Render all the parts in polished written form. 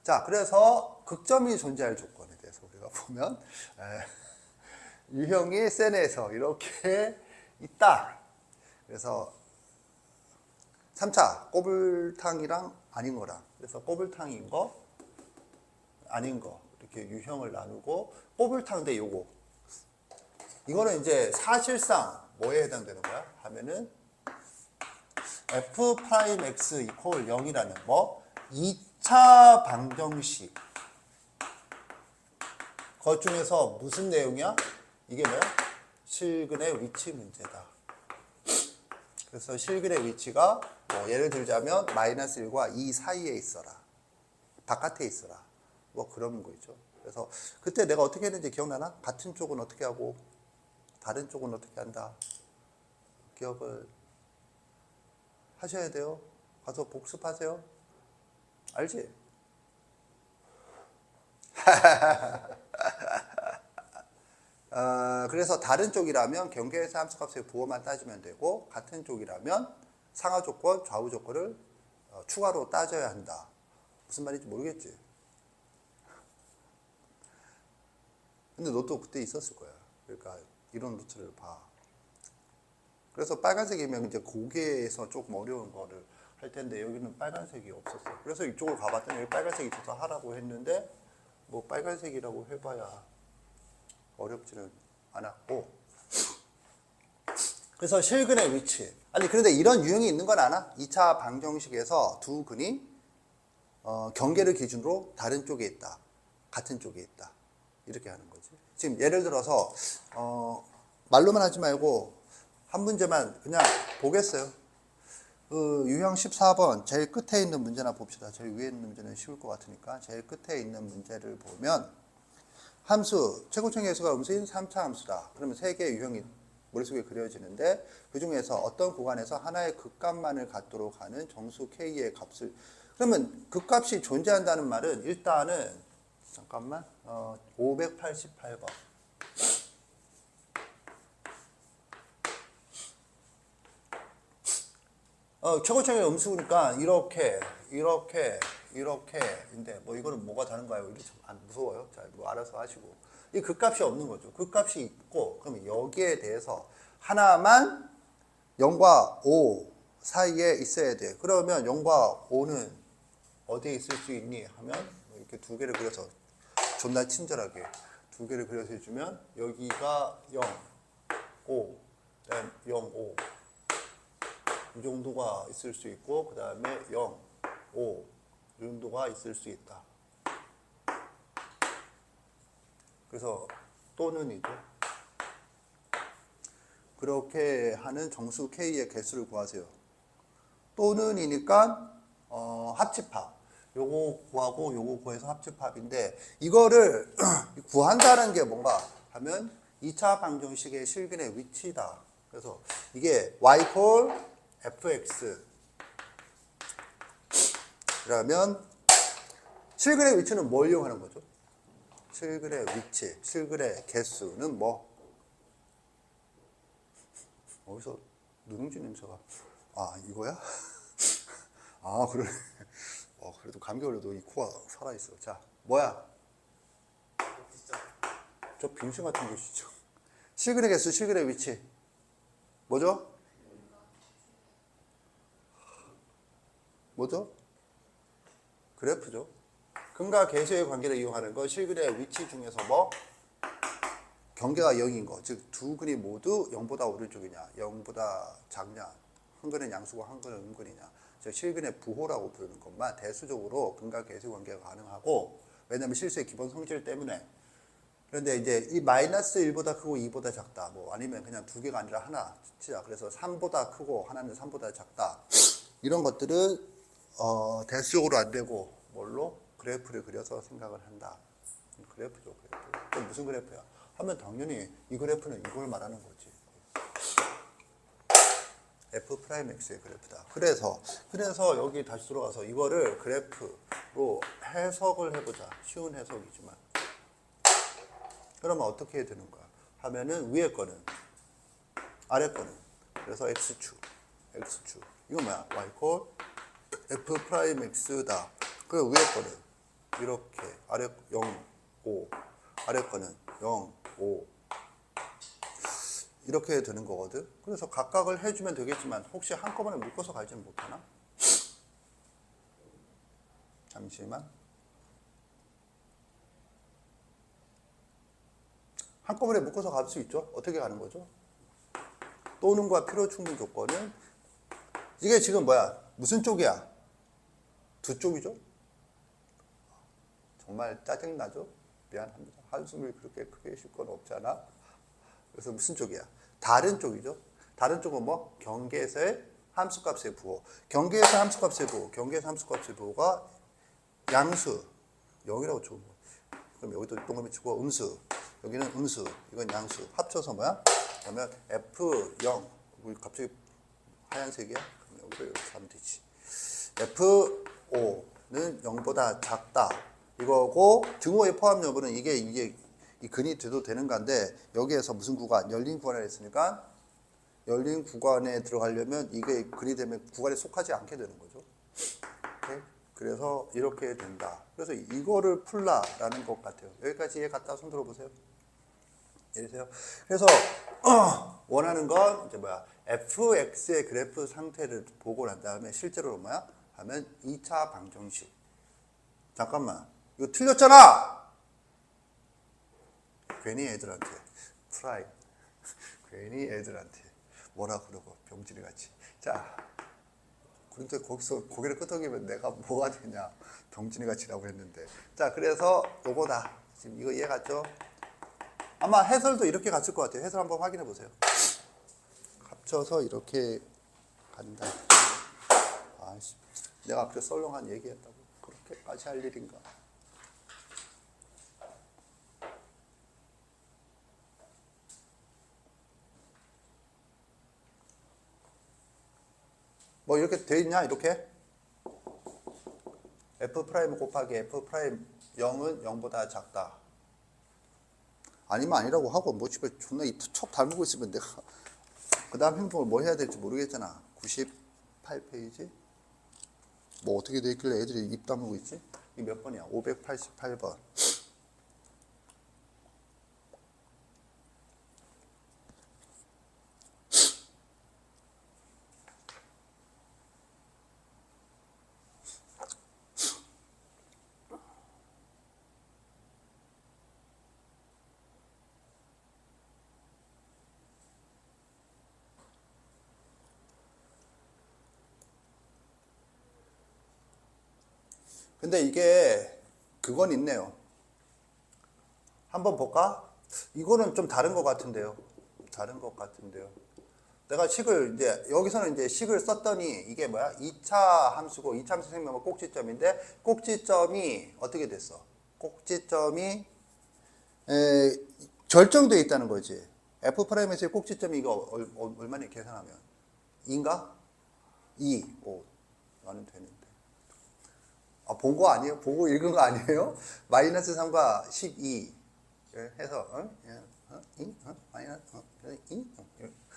자, 그래서 극점이 존재할 조건에 대해서 우리가 보면 유형이 센에서 이렇게 있다. 그래서 3차 꼬불탕이랑 아닌 거랑, 그래서 꼬불탕인 거 아닌 거 이렇게 유형을 나누고, 꼬불탕 대 요거, 이거는 이제 사실상 뭐에 해당되는 거야 하면은 F'X 이퀄 0이라는 뭐 2차 방정식 것 중에서 무슨 내용이야? 이게 뭐야? 실근의 위치 문제다. 그래서 실근의 위치가 뭐 예를 들자면 마이너스 1과 2 사이에 있어라, 바깥에 있어라, 뭐 그런 거죠. 그래서 그때 내가 어떻게 했는지 기억나나? 같은 쪽은 어떻게 하고 다른 쪽은 어떻게 한다. 기억을 하셔야 돼요. 가서 복습하세요. 알지? 그래서 다른 쪽이라면 경계에서 함수값의 부호만 따지면 되고, 같은 쪽이라면 상하 조건, 좌우 조건을 추가로 따져야 한다. 무슨 말인지 모르겠지? 근데 너도 그때 있었을 거야. 그러니까 이런 노트를 봐. 그래서 빨간색이면 이제 고개에서 조금 어려운 거를 할 텐데, 여기는 빨간색이 없었어. 그래서 이쪽으로 가봤더니 여기 빨간색이 있어서 하라고 했는데, 뭐 빨간색이라고 해봐야 어렵지는 않았고. 그래서 실근의 위치. 아니 그런데 이런 유형이 있는 건 아나? 2차 방정식에서 두 근이 경계를 기준으로 다른 쪽에 있다, 같은 쪽에 있다, 이렇게 하는 거지. 지금 예를 들어서 말로만 하지 말고 한 문제만 그냥 보겠어요. 유형 14번 제일 끝에 있는 문제나 봅시다. 제일 위에 있는 문제는 쉬울 것 같으니까 제일 끝에 있는 문제를 보면, 함수 최고층 계수가 음수인 3차 함수다. 그러면 세 개의 유형이 머릿속에 그려지는데, 그 중에서 어떤 구간에서 하나의 극값만을 갖도록 하는 정수 k의 값을, 그러면 극값이 존재한다는 말은 일단은 잠깐만 588번 최고층의 음수니까 이렇게인데 뭐 이거는 뭐가 다른가요? 이게 좀 안 무서워요. 자, 뭐 알아서 하시고. 이 극값이 없는 거죠. 극값이 있고, 그러면 여기에 대해서 하나만 0과 5 사이에 있어야 돼. 그러면 0과 5는 어디에 있을 수 있니? 하면 이렇게 두 개를 그려서 존나 친절하게 두 개를 그려서 해주면, 여기가 0, 5, 그다음 0, 5 이 정도가 있을 수 있고, 그 다음에 0, 5 이 정도가 있을 수 있다. 그래서 또는이죠. 그렇게 하는 정수 K의 개수를 구하세요. 또는이니까 합집합. 요거 구하고 요거 구해서 합집합인데, 이거를 구한다는 게 뭔가 하면 2차 방정식의 실근의 위치다. 그래서 이게 y 콜 fx 그러면 실근의 위치는 뭘 이용하는 거죠? 실근의 위치, 실근의 개수는 뭐? 어디서 누룽지 냄새가? 아, 이거야? 아, 그래. 그래도 감기 걸려도 이 코가 살아있어. 자, 뭐야? 저 빙신 같은 것이죠. 실근의 개수, 실근의 위치. 뭐죠? 뭐죠? 그래프죠. 근과 계수의 관계를 이용하는 거, 실근의 위치 중에서 뭐? 경계가 0인 거, 즉 두 근이 모두 0보다 오른쪽이냐, 0보다 작냐, 한 근은 양수고 한 근은 음근이냐, 즉 실근의 부호라고 부르는 것만 대수적으로 근과 계수 관계가 가능하고, 왜냐하면 실수의 기본 성질 때문에. 그런데 이제 이 마이너스 1보다 크고 2보다 작다, 뭐 아니면 그냥 두 개가 아니라 하나 치자. 그래서 3보다 크고 하나는 3보다 작다, 이런 것들은 대수적으로 안 되고 뭘로? 그래프를 그려서 생각을 한다. 그래프죠, 그래프. 그럼 무슨 그래프야? 하면 당연히 이 그래프는 이걸 말하는 거지. F'X의 그래프다. 그래서 여기 다시 들어가서 이거를 그래프로 해석을 해보자. 쉬운 해석이지만. 그러면 어떻게 되는 거야? 하면은 위에 거는, 아래 거는. 그래서 X축. 이거 뭐야? Y 콜 F'X다. 그 위에 이렇게 아래 0, 5 아래 거는 0, 5 이렇게 되는 거거든. 그래서 각각을 해주면 되겠지만 혹시 한꺼번에 묶어서 가지는 못하나? 잠시만. 한꺼번에 묶어서 갈 수 있죠. 어떻게 가는 거죠? 또는과 필요 충분 조건은 이게 지금 뭐야? 무슨 쪽이야? 두 쪽이죠? 정말 짜증나죠? 미안합니다. 한숨을 그렇게 크게 쉴 건 없잖아. 그래서 무슨 쪽이야? 다른 쪽이죠. 다른 쪽은 뭐? 경계에서의 함수값의 부호. 경계에서 함수값의 부호. 경계에서 함수값의 부호가 양수. 0이라고 줘. 그럼 여기도 동그라미 치고 음수. 여기는 음수. 이건 양수. 합쳐서 뭐야? 그러면 F0. 우리 갑자기 하얀색이야? 그럼 여기를 이렇게 하면 되지. F5는 0보다 작다. 이거고 등호의 포함 여부는 이게 이 근이 돼도 되는 건데 여기에서 무슨 구간? 열린 구간을 했으니까 열린 구간에 들어가려면 이게 근이 되면 구간에 속하지 않게 되는 거죠. 오케이? 그래서 이렇게 된다. 그래서 이거를 풀라라는 것 같아요. 여기까지 이해 갔다 손 들어보세요. 이해되세요? 그래서 원하는 건 이제 뭐야? fx의 그래프 상태를 보고 난 다음에 실제로 뭐야? 하면 2차 방정식. 잠깐만. 이거 틀렸잖아! 괜히 애들한테. 프라이. 괜히 애들한테. 뭐라 그러고 병진이 같이. 자. 그런데 거기서 고개를 끄덕이면 내가 뭐가 되냐. 병진이 같이라고 했는데. 자, 그래서 요거다. 지금 이거 이해 갔죠? 아마 해설도 이렇게 갔을 것 같아요. 해설 한번 확인해 보세요. 합쳐서 이렇게 간다. 아씨, 내가 그렇게 썰렁한 얘기했다고 그렇게까지 할 일인가? 뭐 이렇게 돼 있냐? 이렇게 f 프라임 곱하기 f 프라임 0은 0보다 작다. 아니면 아니라고 하고 뭐 집에 존나 이 척 닮고 있으면 내가 그 다음 행동을 뭐 해야 될지 모르겠잖아. 98페이지 뭐 어떻게 돼 있길래 애들이 입 다물고 있지? 이게 몇 번이야? 588번. 근데 이게 그건 있네요. 한번 볼까? 이거는 좀 다른 것 같은데요. 다른 것 같은데요. 내가 식을 이제 여기서는 이제 식을 썼더니 이게 뭐야? 2차 함수고 2차 함수 생명은 꼭지점인데 꼭지점이 어떻게 됐어? 꼭지점이 결정되어 있다는 거지. F 프라임에서의 꼭지점이 이거 얼마나 계산하면 2인가? 2. 오, 나는 되는데. 아, 본 거 아니에요? 보고 읽은 거 아니에요? 마이너스 3과 12 해서 마이너스 2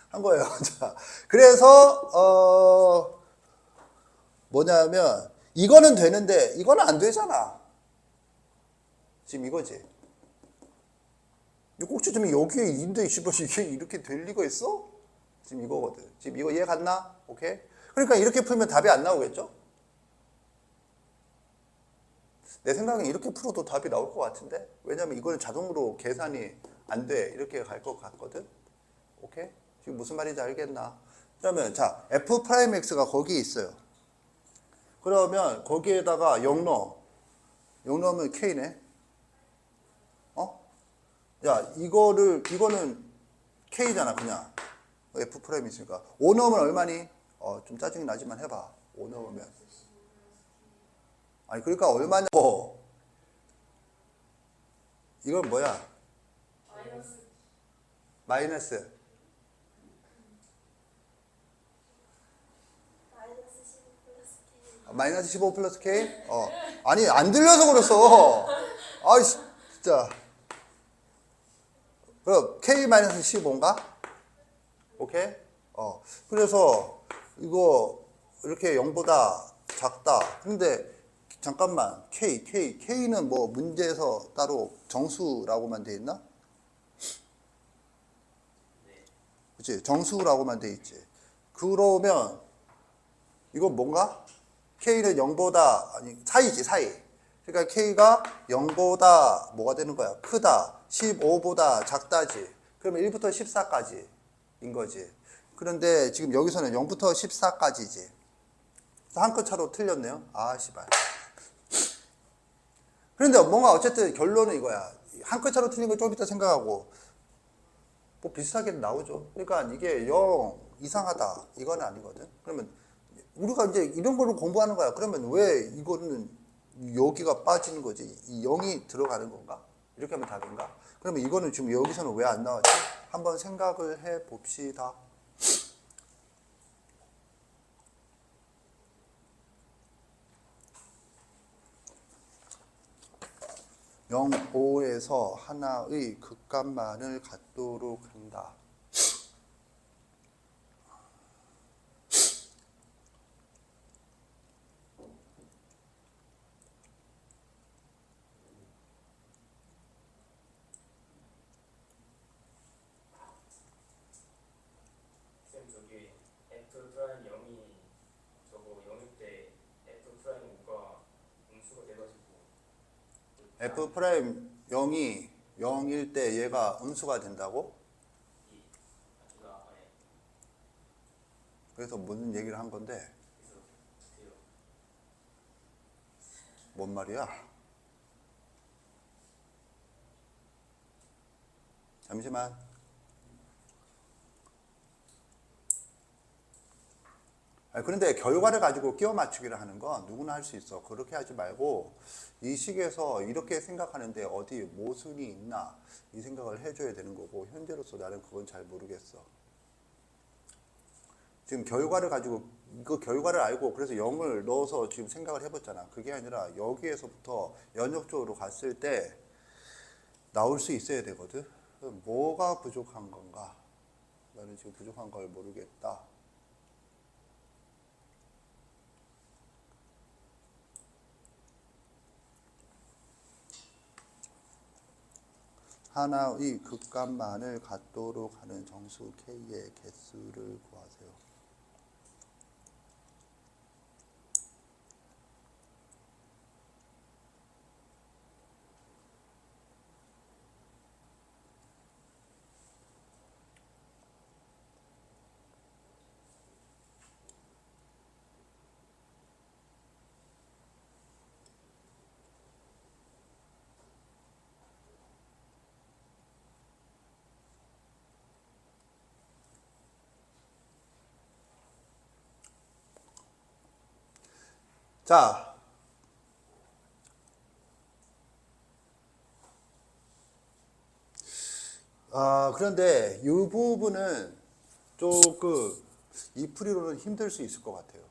한 거예요. 자, 그래서 뭐냐면 이거는 되는데 이거는 안 되잖아. 지금 이거지. 이 꼭지점이 여기에 있는데 이게 이렇게 될 리가 있어? 지금 이거거든. 지금 이거 이해 갔나? 오케이? 그러니까 이렇게 풀면 답이 안 나오겠죠? 내 생각엔 이렇게 풀어도 답이 나올 것 같은데? 왜냐면 이거는 자동으로 계산이 안 돼. 이렇게 갈 것 같거든? 오케이? 지금 무슨 말인지 알겠나? 그러면 자, f 프라임 x가 거기에 있어요. 그러면 거기에다가 0 넣어. 0 넣으면 k네. 야, 이거는 k잖아, 그냥. f 프라임 있으니까. 5 넣으면 얼마니? 좀 짜증이 나지만 해봐. 5 넣으면. 아니, 그러니까 얼마냐고. 이건 뭐야? 마이너스. 마이너스 15 플러스 K? 아니, 안 들려서 그랬어. 아이씨, 진짜. 그럼 K 마이너스 15인가? 오케이? 그래서 이거 이렇게 0보다 작다. 근데 잠깐만. K는 뭐 문제에서 따로 정수라고만 돼 있나? 그치? 정수라고만 돼 있지. 그러면 이건 뭔가? K는 0보다 아니 사이지 사이. 그러니까 K가 0보다 뭐가 되는 거야? 크다. 15보다 작다지. 그러면 1부터 14까지인 거지. 그런데 지금 여기서는 0부터 14까지지. 한 끗 차로 틀렸네요. 아 씨발. 그런데 뭔가 어쨌든 결론은 이거야. 한 끗 차로 틀린 거 좀 이따 생각하고 뭐 비슷하게 나오죠. 그러니까 이게 0 이상하다 이건 아니거든. 그러면 우리가 이제 이런 거를 공부하는 거야. 그러면 왜 이거는 여기가 빠지는 거지? 이 0이 들어가는 건가? 이렇게 하면 답인가? 그러면 이거는 지금 여기서는 왜 안 나왔지? 한번 생각을 해 봅시다. 영 5에서 하나의 극값만을 갖도록 한다. 쌤 저기 F 프라임 0이 저거 0일 때 F 프라임 5가 음수가 돼가지고 F 프라임 0이 0일 때 얘가 음수가 된다고? 그래서 무슨 얘기를 한 건데? 뭔 말이야? 잠시만. 그런데 결과를 가지고 끼워 맞추기를 하는 건 누구나 할 수 있어. 그렇게 하지 말고 이 식에서 이렇게 생각하는데 어디 모순이 있나 이 생각을 해줘야 되는 거고, 현재로서 나는 그건 잘 모르겠어. 지금 결과를 가지고 그 결과를 알고 그래서 0을 넣어서 지금 생각을 해봤잖아. 그게 아니라 여기에서부터 연역적으로 갔을 때 나올 수 있어야 되거든. 뭐가 부족한 건가? 나는 지금 부족한 걸 모르겠다. 하나의 극값만을 갖도록 하는 정수 K의 개수를 구하세요. 자, 그런데 이 부분은 조금 이 풀이로는 힘들 수 있을 것 같아요.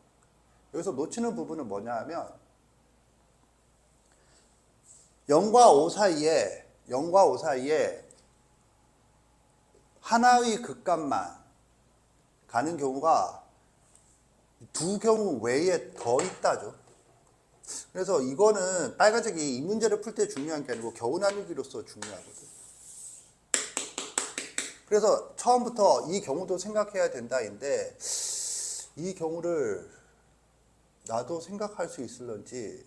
여기서 놓치는 부분은 뭐냐 하면 0과 5 사이에 하나의 극값만 가는 경우가 두 경우 외에 더 있다죠. 그래서 이거는 빨간색이 이 문제를 풀 때 중요한 게 아니고 겨우 나누기로서 중요하거든. 그래서 처음부터 이 경우도 생각해야 된다인데 이 경우를 나도 생각할 수 있을런지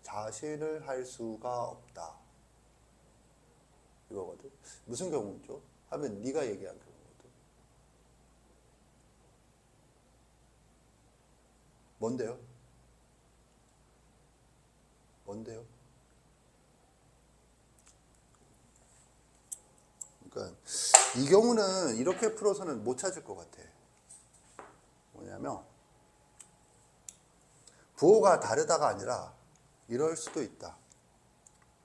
자신을 할 수가 없다. 이거거든. 무슨 경우죠? 하면 네가 얘기한 경우거든. 뭔데요? 뭔데요? 그러니까 이 경우는 이렇게 풀어서는 못 찾을 것 같아. 뭐냐면 부호가 다르다가 아니라 이럴 수도 있다.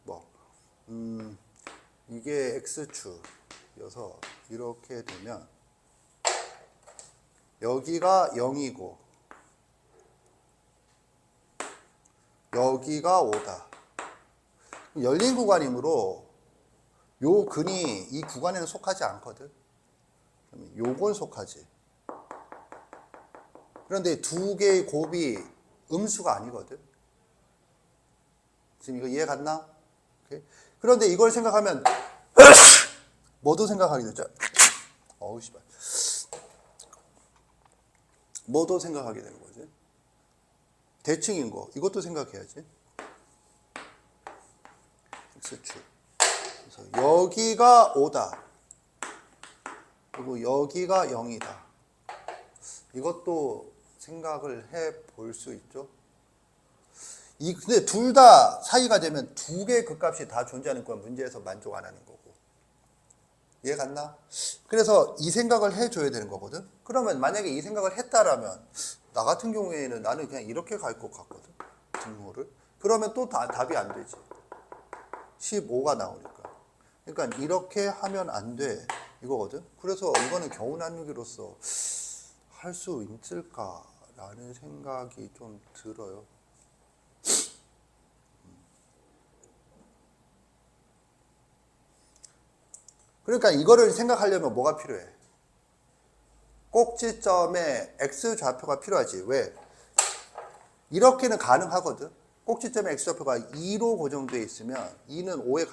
뭐 이게 x축이어서 이렇게 되면 여기가 0이고 여기가 5다. 열린 구간이므로 요 근이 이 구간에는 속하지 않거든. 요건 속하지. 그런데 두 개의 곱이 음수가 아니거든. 지금 이거 이해 갔나? 오케이? 그런데 이걸 생각하면 뭐도 생각하게 되죠. 어우 씨발. 뭐도 생각하게 되는 거지. 대칭인 거 이것도 생각해야지. X축. 그래서 여기가 5다. 그리고 여기가 0이다. 이것도 생각을 해 볼 수 있죠. 근데 둘 다 사이가 되면 두 개의 극값이 다 존재하는 건 문제에서 만족 안 하는 거고. 이해 갔나? 그래서 이 생각을 해줘야 되는 거거든. 그러면 만약에 이 생각을 했다라면 나 같은 경우에는 나는 그냥 이렇게 갈 것 같거든. 등호를. 그러면 또 답이 안 되지. 15가 나오니까. 그러니까 이렇게 하면 안 돼. 이거거든. 그래서 이거는 겨우 나누기로서 할 수 있을까라는 생각이 좀 들어요. 그러니까 이거를 생각하려면 뭐가 필요해? 꼭지점에 x좌표가 필요하지. 왜? 이렇게는 가능하거든. 꼭지점에 x좌표가 2로 고정되어 있으면 2는 5에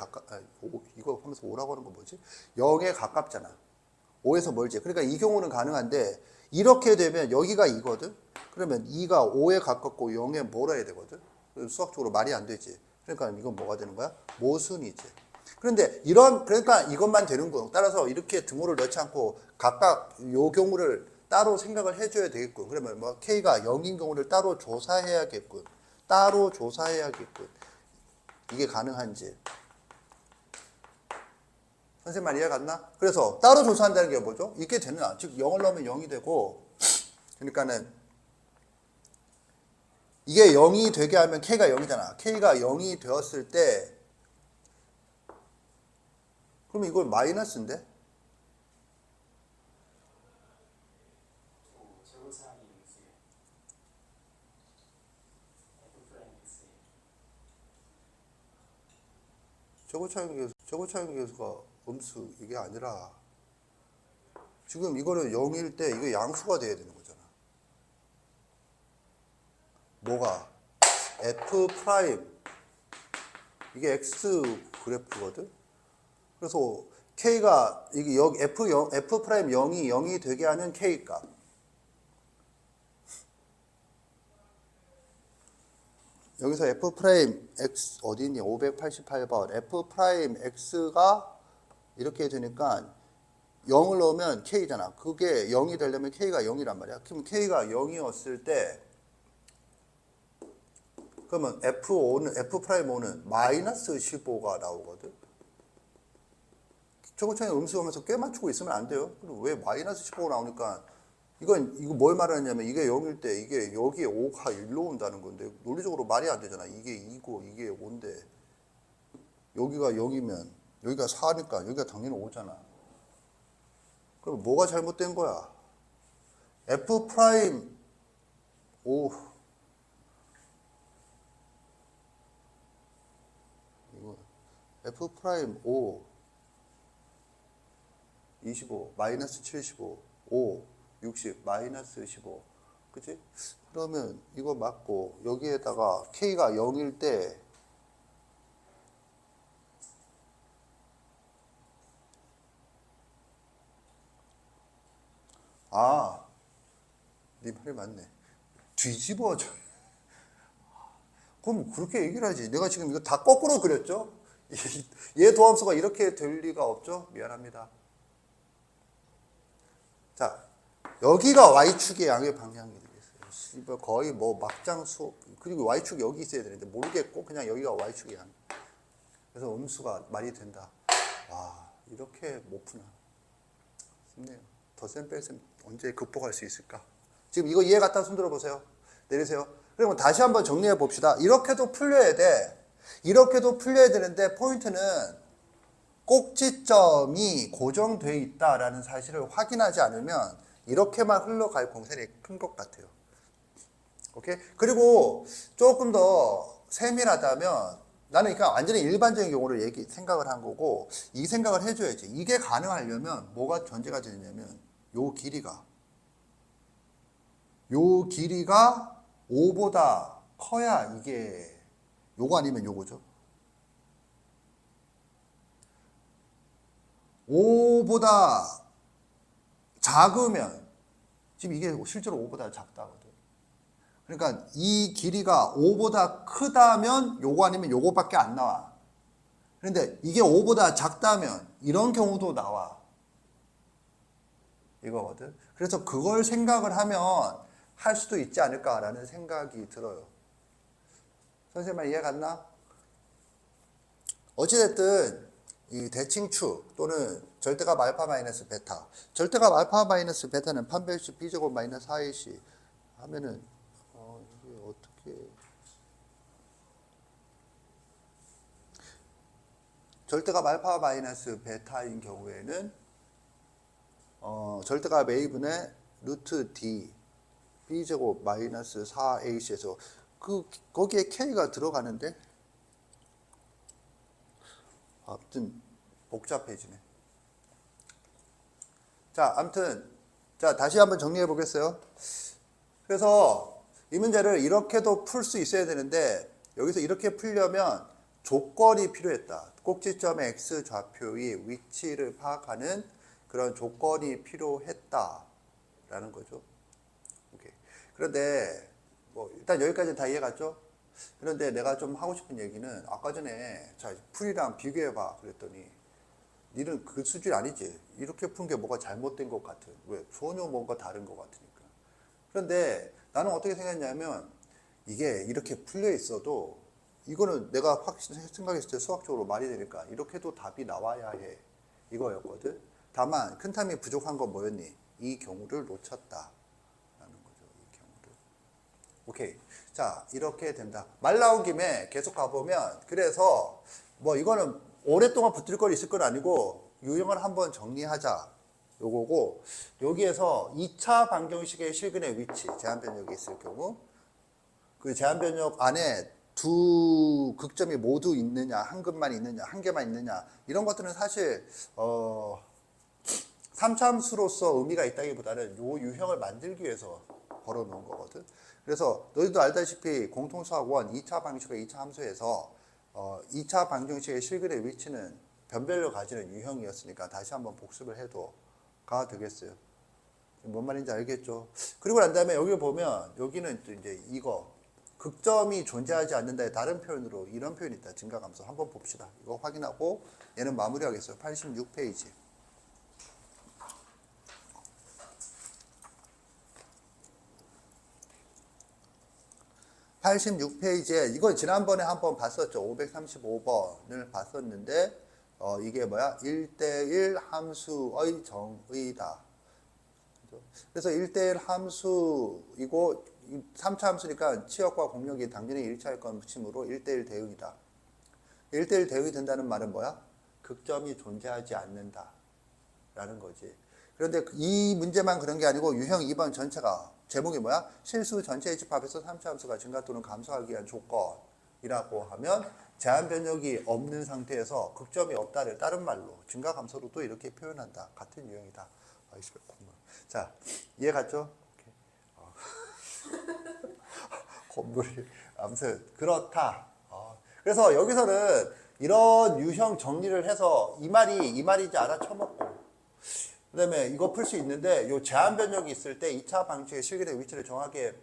이거 하면서 5라고 하는 거 뭐지? 0에 가깝잖아. 5에서 멀지. 그러니까 이 경우는 가능한데 이렇게 되면 여기가 2거든. 그러면 2가 5에 가깝고 0에 멀어야 되거든. 수학적으로 말이 안 되지. 그러니까 이건 뭐가 되는 거야? 모순이지. 그런데 그러니까 이것만 되는 거. 따라서 이렇게 등호를 넣지 않고 각각 요 경우를 따로 생각을 해줘야 되겠군. 그러면 뭐 K가 0인 경우를 따로 조사해야겠군. 따로 조사해야겠군. 이게 가능한지. 선생님 말 이해 갔나? 그래서 따로 조사한다는 게 뭐죠? 이게 되는, 즉 0을 넣으면 0이 되고, 그러니까는 이게 0이 되게 하면 K가 0이잖아. K가 0이 되었을 때 그러면 이걸 마이너스인데? 제곱사항이 음수예요. F 프라임 X예요. 제곱차원 계수가 음수 이게 아니라 지금 이거는 0일 때 이게 양수가 돼야 되는 거잖아. 뭐가? F 프라임 이게 X 그래프거든. 그래서 K가 이게 여기 F 프라임 0이 되게 하는 K 값. 여기서 F 프라임 X 어디 있니? 588번. F 프라임 X가 이렇게 되니까 0을 넣으면 K잖아. 그게 0이 되려면 K가 0이란 말이야. 그럼 K가 0이었을 때 그러면 F 프라임 5는 마이너스 15가 나오거든. 저거창에 음수하면서 꽤 맞추고 있으면 안 돼요. 그럼 왜 마이너스 15가 나오니까 이거 뭘 말하냐면 이게 0일 때 이게 여기에 5가 1로 온다는 건데 논리적으로 말이 안 되잖아. 이게 2고 이게 5인데 여기가 0이면 여기가 4니까 여기가 당연히 5잖아. 그럼 뭐가 잘못된 거야? F 프라임 5 이거 F 프라임 5 25 마이너스 75 5 60 마이너스 15 그치? 그러면 이거 맞고 여기에다가 K가 0일 때 네 말이 맞네. 뒤집어져. 그럼 그렇게 얘기를 하지. 내가 지금 이거 다 거꾸로 그렸죠? 얘 도함수가 이렇게 될 리가 없죠? 미안합니다. 자, 여기가 Y축의 양의 방향이 되겠어요. 거의 뭐 막장 수업. 그리고 Y축이 여기 있어야 되는데 모르겠고 그냥 여기가 Y축의 양. 그래서 음수가 말이 된다. 와, 이렇게 못 푸나. 쉽네요. 더셈 뺄셈 언제 극복할 수 있을까? 지금 이거 이해 갔다 손 들어보세요. 내리세요. 그러면 다시 한번 정리해 봅시다. 이렇게도 풀려야 돼. 이렇게도 풀려야 되는데 포인트는 꼭지점이 고정되어 있다라는 사실을 확인하지 않으면 이렇게만 흘러갈 공산이 큰 것 같아요. 오케이? 그리고 조금 더 세밀하다면 나는 그냥 완전히 일반적인 경우를 생각을 한 거고 이 생각을 해줘야지. 이게 가능하려면 뭐가 전제가 되냐면 요 길이가 5보다 커야 이게 요거 아니면 요거죠. 5보다 작으면 지금 이게 실제로 5보다 작다거든. 그러니까 이 길이가 5보다 크다면 요거 아니면 요거밖에 안 나와. 그런데 이게 5보다 작다면 이런 경우도 나와. 이거거든. 그래서 그걸 생각을 하면 할 수도 있지 않을까라는 생각이 들어요. 선생님 이해 갔나? 어찌됐든 이 대칭축 또는 절대값 알파 마이너스 베타, 절대값 알파 마이너스 베타는 판별식 b제곱 마이너스 4ac 하면은 이게 어떻게 절대값 알파 마이너스 베타인 경우에는 절대값 a분의 루트 d b제곱 마이너스 4ac에서 거기에 k가 들어가는데 아무튼 복잡해지네. 자, 아무튼 자 다시 한번 정리해 보겠어요. 그래서 이 문제를 이렇게도 풀 수 있어야 되는데 여기서 이렇게 풀려면 조건이 필요했다. 꼭지점의 x 좌표의 위치를 파악하는 그런 조건이 필요했다라는 거죠. 오케이. 그런데 뭐 일단 여기까지 다 이해갔죠? 그런데 내가 좀 하고 싶은 얘기는 아까 전에 자 풀이랑 비교해봐 그랬더니 니는 그 수준이 아니지. 이렇게 푼 게 뭐가 잘못된 것 같은. 왜? 전혀 뭔가 다른 것 같으니까. 그런데 나는 어떻게 생각했냐면 이게 이렇게 풀려 있어도 이거는 내가 확 생각했을 때 수학적으로 말이 되니까 이렇게도 답이 나와야 해. 이거였거든. 다만 큰 탐이 부족한 건 뭐였니? 이 경우를 놓쳤다. 라는 거죠. 이 경우를. 오케이. 자, 이렇게 된다. 말 나온 김에 계속 가보면 그래서 뭐 이거는 오랫동안 붙을 거 있을 건 아니고 유형을 한번 정리하자. 요거고 여기에서 2차 방정식의 실근의 위치, 제한 변력이 있을 경우 그 제한 변력 안에 두 극점이 모두 있느냐, 한 급만 있느냐, 한 개만 있느냐 이런 것들은 사실 3차함수로서 의미가 있다기보다는 요 유형을 만들기 위해서 걸어놓은 거거든. 그래서 너희도 알다시피 공통수학원 2차 방정식과 2차 함수에서 2차 방정식의 실근의 위치는 변별력 가지는 유형이었으니까 다시 한번 복습을 해도 가 되겠어요. 뭔 말인지 알겠죠? 그리고 난 다음에 여기 보면 여기는 또 이제 이거 극점이 존재하지 않는다의 다른 표현으로 이런 표현이 있다. 증가감소 한번 봅시다. 이거 확인하고 얘는 마무리하겠어요. 86페이지. 86페이지에 이건 지난번에 한번 봤었죠. 535번을 봤었는데 이게 뭐야? 1대1 함수의 정의다. 그래서 1대1 함수이고 3차 함수니까 치역과 공역이 당연히 1차일 것이므로 1대1 대응이다. 1대1 대응이 된다는 말은 뭐야? 극점이 존재하지 않는다 라는 거지. 그런데 이 문제만 그런 게 아니고 유형 2번 전체가 제목이 뭐야? 실수 전체의 집합에서 3차 함수가 증가 또는 감소하기 위한 조건이라고 하면 제한 변력이 없는 상태에서 극점이 없다를 다른 말로 증가 감소로도 이렇게 표현한다. 같은 유형이다. 아이씨, 자, 이해 갔죠? 건물이 아무튼 그렇다. 그래서 여기서는 이런 유형 정리를 해서 이 말이지 않아 쳐먹고 그 다음에 이거 풀 수 있는데 요 제한 변력이 있을 때 2차 방정식의 실근의 위치를 정확하게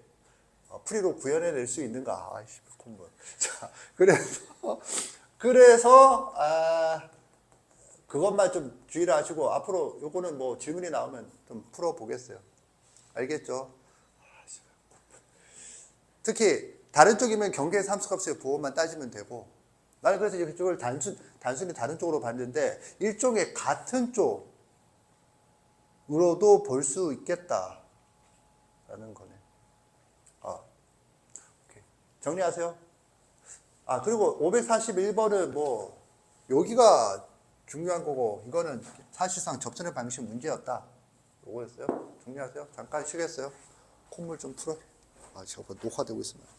풀이로 구현해낼 수 있는가? 아이씨, 콧물. 자, 그래서 그것만 좀 주의를 하시고 앞으로 요거는 뭐 질문이 나오면 좀 풀어보겠어요. 알겠죠? 특히 다른 쪽이면 경계에서 함수값의 부호만 따지면 되고 나는 그래서 이쪽을 단순히 다른 쪽으로 봤는데 일종의 같은 쪽으로도 볼 수 있겠다라는 거네. 오케이. 정리하세요. 그리고 541번은 뭐 여기가 중요한 거고 이거는 사실상 접선의 방식 문제였다. 요거였어요. 정리하세요. 잠깐 쉬겠어요. 콧물 좀 풀어. 저거 녹화되고 있습니다.